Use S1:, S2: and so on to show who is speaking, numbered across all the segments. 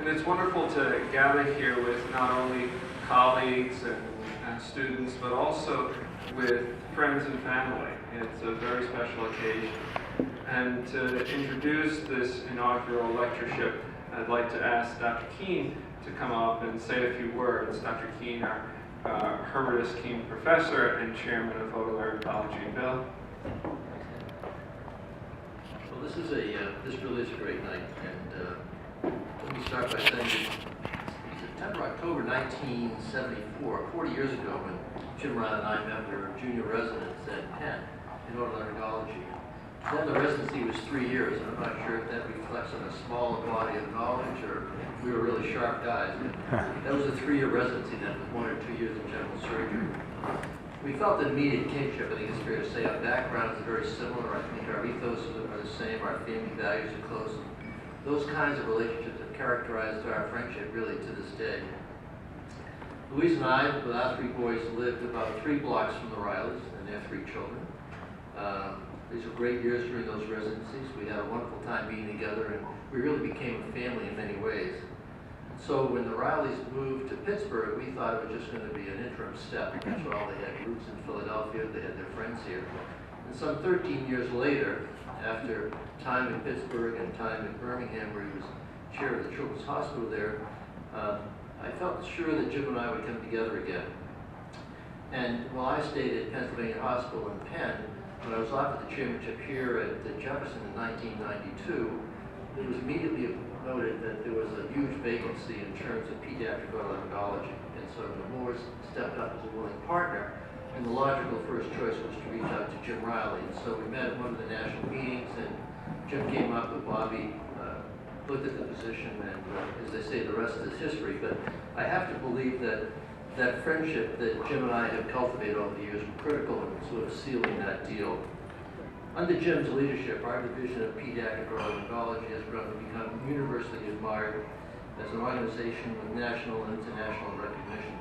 S1: And it's wonderful to gather here with not only colleagues and students, but also with friends and family. It's a very special occasion. And to introduce this inaugural lectureship, I'd like to ask Dr. Keene to come up and say a few words. Dr. Keene, our Herbert Keene Professor and Chairman of Otolaryngology. Bill?
S2: Well, this really is a great night, and let me start by saying that September, October 1974, 40 years ago, when Jim Reilly and I met, we were junior residents at Penn in otolaryngology. Then the residency was 3 years, and I'm not sure if that reflects on a smaller body of knowledge or we were really sharp guys. But that was a 3-year residency then with 1 or 2 years of general surgery. We felt an immediate kinship. I think it's fair to say our backgrounds are very similar. I think our ethos are the same. Our family values are close. Those kinds of relationships have characterized our friendship really to this day. Louise and I, with our 3 boys, lived about 3 blocks from the Reillys and their 3 children. These were great years during those residencies. We had a wonderful time being together, and we really became a family in many ways. So when the Reillys moved to Pittsburgh, we thought it was just going to be an interim step. After all, they had roots in Philadelphia, they had their friends here. And some 13 years later, after time in Pittsburgh and time in Birmingham, where he was chair of the Children's Hospital there, I felt sure that Jim and I would come together again. And while I stayed at Pennsylvania Hospital in Penn, when I was offered the chairmanship here at Jefferson in 1992, it was immediately noted that there was a huge vacancy in terms of pediatric otolaryngology. And so Moores stepped up as a willing partner, and the logical first choice was to reach out to Jim Reilly. And so we met at one of the national meetings, and Jim came up with Bobby, looked at the position, and as they say, the rest is history. But I have to believe that that friendship that Jim and I have cultivated over the years was critical in sort of sealing that deal. Under Jim's leadership, our division of pediatric otolaryngology has grown to become universally admired as an organization with national and international recognition.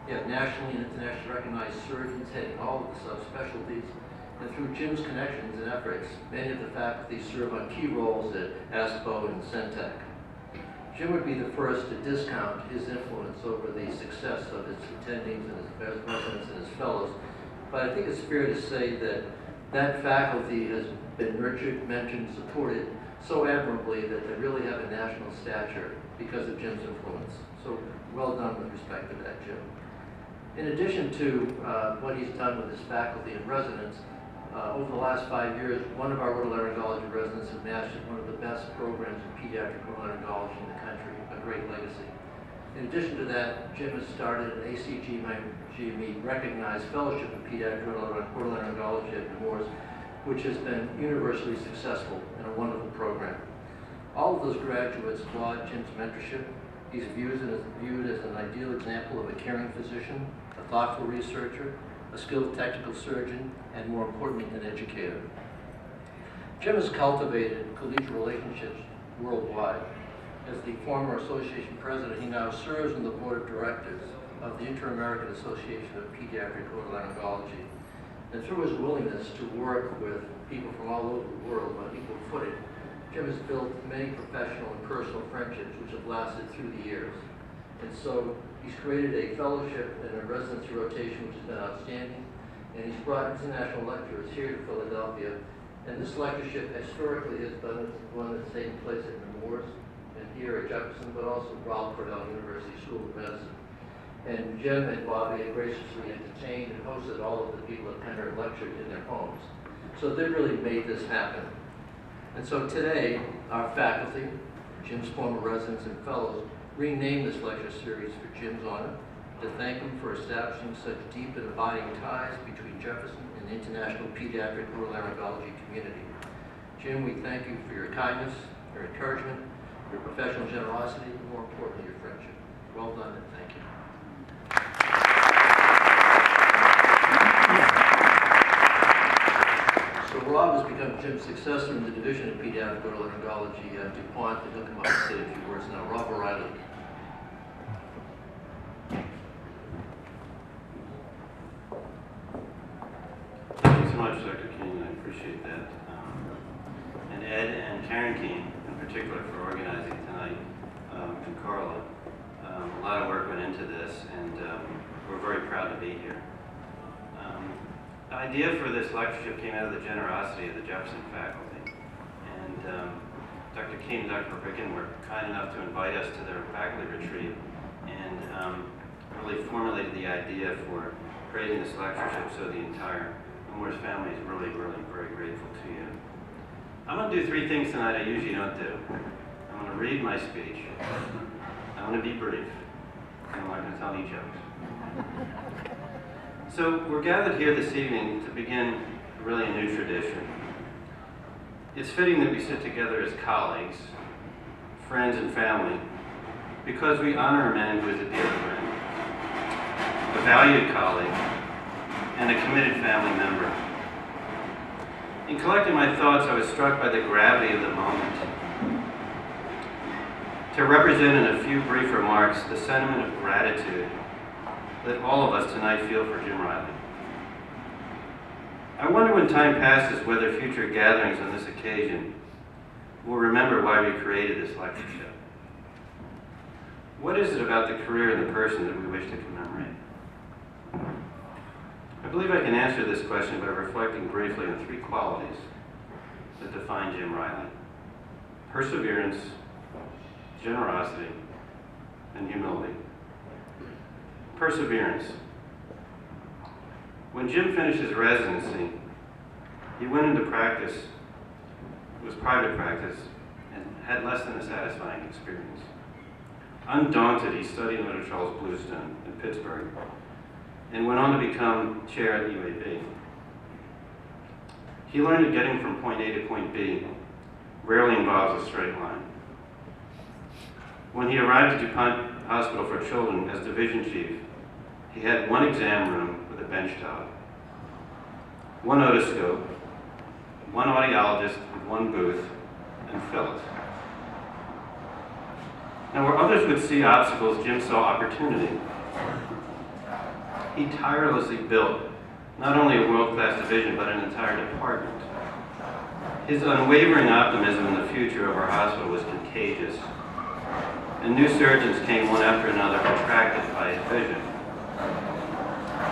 S2: We have nationally and internationally recognized surgeons heading all of the subspecialties, and through Jim's connections and efforts, many of the faculty serve on key roles at ASPO and Centec. Jim would be the first to discount his influence over the success of his attendings and his residents and his fellows, but I think it's fair to say that that faculty has been nurtured, mentored, supported so admirably that they really have a national stature because of Jim's influence. So well done with respect to that, Jim. In addition to what he's done with his faculty and residents, over the last 5 years, one of our otolaryngology residents has mastered one of the best programs in pediatric otolaryngology in the country, a great legacy. In addition to that, Jim has started an ACGME recognized fellowship in pediatric otolaryngology at Moores, which has been universally successful and a wonderful program. All of those graduates applaud Jim's mentorship. He's viewed as an ideal example of a caring physician, a thoughtful researcher, a skilled technical surgeon, and more importantly, an educator. Jim has cultivated collegial relationships worldwide. As the former association president, he now serves on the board of directors of the Inter-American Association of Pediatric Otolaryngology. And through his willingness to work with people from all over the world on equal footing, Jim has built many professional and personal friendships which have lasted through the years. And so he's created a fellowship and a residency rotation which has been outstanding, and he's brought international lecturers here to Philadelphia. And this lectureship historically has been one that's taken place at Moores and here at Jefferson, but also Raleigh Cornell University School of Medicine. And Jim and Bobby have graciously entertained and hosted all of the people at Penn who lectured in their homes. So they really made this happen. And so today, our faculty, Jim's former residents and fellows, renamed this lecture series for Jim's honor, to thank him for establishing such deep and abiding ties between Jefferson and the international pediatric otolaryngology community. Jim, we thank you for your kindness, your encouragement, your professional generosity, and more importantly, your friendship. Well done, and thank you. So Rob has become Jim's successor in the division of pediatric otolaryngology at DuPont, and he'll come up and say a few words now. Rob Reilly.
S3: Thank you so much, Dr. Keene. I appreciate that. And Ed and Karen Keene, in particular, for organizing tonight. Carla. A lot of work went into this, and we're very proud to be here. The idea for this lectureship came out of the generosity of the Jefferson faculty. And Dr. Keene and Dr. Ricken were kind enough to invite us to their faculty retreat and really formulated the idea for creating this lectureship so the entire Moores family is really, really very grateful to you. I'm going to do three things tonight I usually don't do. I'm going to read my speech. I'm going to be brief. And I'm not going to tell any jokes. So we're gathered here this evening to begin really a new tradition. It's fitting that we sit together as colleagues, friends, and family because we honor a man who is a dear friend, a valued colleague, and a committed family member. In collecting my thoughts, I was struck by the gravity of the moment. To represent in a few brief remarks the sentiment of gratitude that all of us tonight feel for Jim Reilly. I wonder when time passes whether future gatherings on this occasion will remember why we created this lectureship. What is it about the career and the person that we wish to commemorate? I believe I can answer this question by reflecting briefly on three qualities that define Jim Reilly: perseverance, generosity, and humility. Perseverance. When Jim finished his residency, he went into practice, it was private practice, and had less than a satisfying experience. Undaunted, he studied under Charles Bluestone in Pittsburgh and went on to become chair at UAB. He learned that getting from point A to point B rarely involves a straight line. When he arrived at DuPont Hospital for Children as division chief, he had one exam room with a bench top, one otoscope, one audiologist with one booth, and Phyllis. Now, where others would see obstacles, Jim saw opportunity. He tirelessly built not only a world-class division, but an entire department. His unwavering optimism in the future of our hospital was contagious, and new surgeons came one after another, attracted by his vision.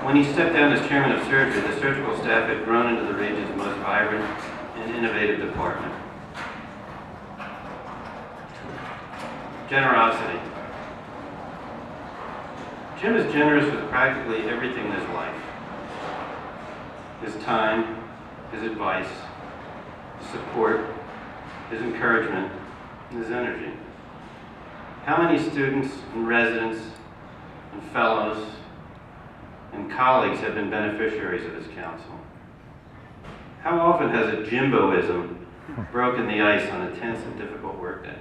S3: When he stepped down as chairman of surgery, the surgical staff had grown into the region's most vibrant and innovative department. Generosity. Jim is generous with practically everything in his life. His time, his advice, his support, his encouragement, and his energy. How many students and residents and fellows and colleagues have been beneficiaries of his counsel? How often has a Jimboism broken the ice on a tense and difficult workday?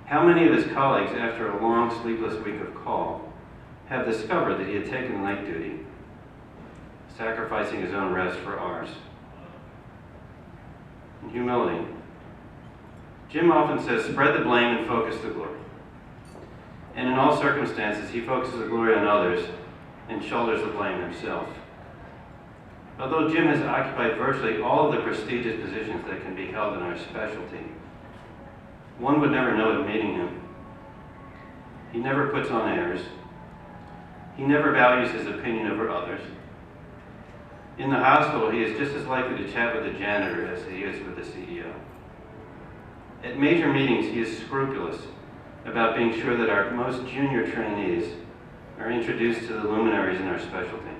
S3: How many of his colleagues, after a long, sleepless week of call, have discovered that he had taken night duty, sacrificing his own rest for ours? And humility. Jim often says, spread the blame and focus the glory. And in all circumstances, he focuses the glory on others and shoulders the blame himself. Although Jim has occupied virtually all of the prestigious positions that can be held in our specialty, one would never know it meeting him. He never puts on airs. He never values his opinion over others. In the hospital, he is just as likely to chat with the janitor as he is with the CEO. At major meetings, he is scrupulous about being sure that our most junior trainees are introduced to the luminaries in our specialty.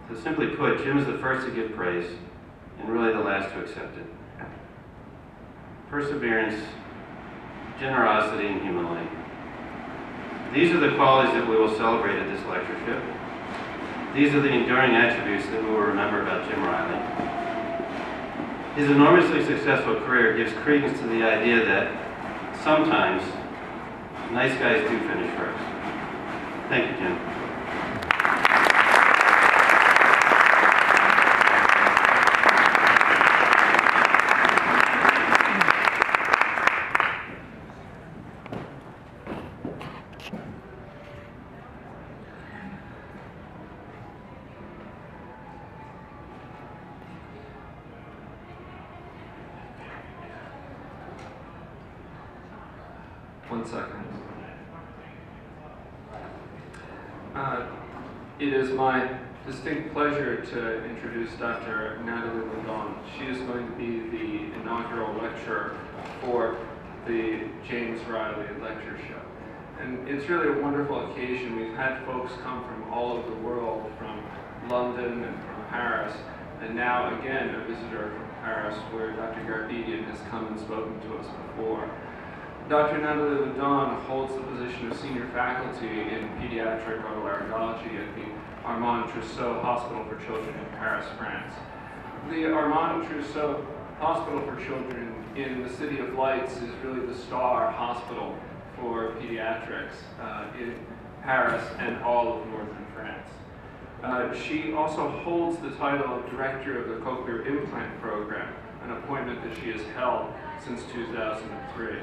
S3: So simply put, Jim is the first to give praise and really the last to accept it. Perseverance, generosity, and humility. These are the qualities that we will celebrate at this lectureship. These are the enduring attributes that we will remember about Jim Reilly. His enormously successful career gives credence to the idea that sometimes nice guys do finish first. Thank you, Jim.
S1: second. It is my distinct pleasure to introduce Dr. Natalie Ledon. She is going to be the inaugural lecturer for the James Reilly Lecture Show. And it's really a wonderful occasion. We've had folks come from all over the world, from London and from Paris, and now again a visitor from Paris where Dr. Garbedian has come and spoken to us before. Dr. Natalie Ledon holds the position of senior faculty in pediatric otolaryngology at the Armand Trousseau Hospital for Children in Paris, France. The Armand Trousseau Hospital for Children in the City of Lights is really the star hospital for pediatrics in Paris and all of northern France. She also holds the title of Director of the Cochlear Implant Program, an appointment that she has held since 2003.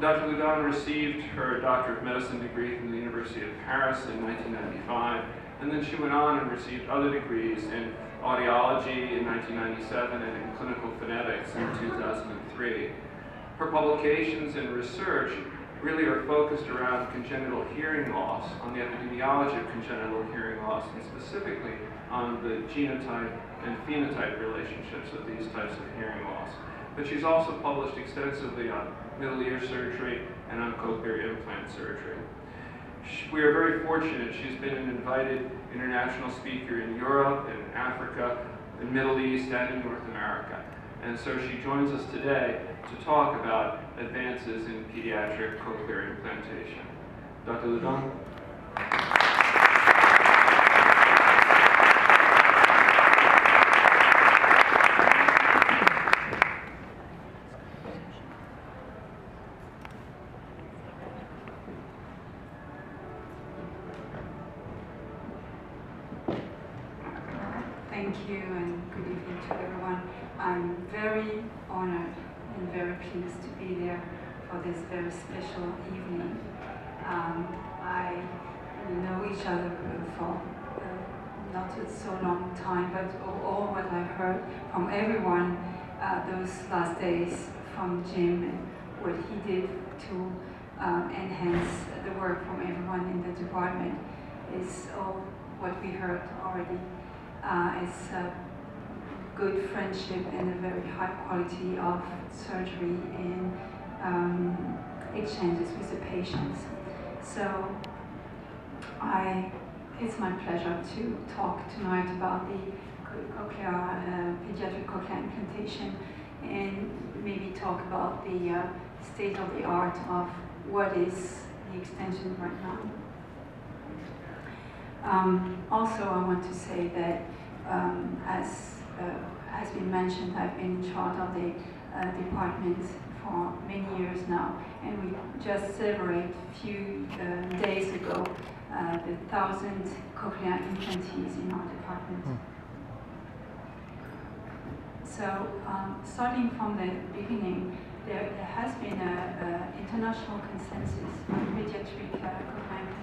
S1: Dr. Ledon received her Doctor of Medicine degree from the University of Paris in 1995, and then she went on and received other degrees in audiology in 1997 and in clinical phonetics in 2003. Her publications and research really are focused around congenital hearing loss, on the epidemiology of congenital hearing loss, and specifically on the genotype and phenotype relationships of these types of hearing loss. But she's also published extensively on middle ear surgery and on cochlear implant surgery. We are very fortunate. She's been an invited international speaker in Europe, in Africa, the Middle East, and in North America. And so she joins us today to talk about advances in pediatric cochlear implantation. Dr. Ledon?
S4: Thank you and good evening to everyone. I'm very honored and very pleased to be there for this very special evening. We know each other for not so long time, but all what I heard from everyone those last days from Jim and what he did to enhance the work from everyone in the department is all what we heard already. It's a good friendship and a very high quality of surgery and exchanges with the patients. So it's my pleasure to talk tonight about the pediatric cochlear implantation and maybe talk about the state of the art of what is the extension right now. Also, I want to say that, as has been mentioned, I've been in charge of the department for many years now, and we just celebrated a few days ago the 1,000th cochlear implantees in our department. So, starting from the beginning, there has been an international consensus on pediatric cochlear implantation.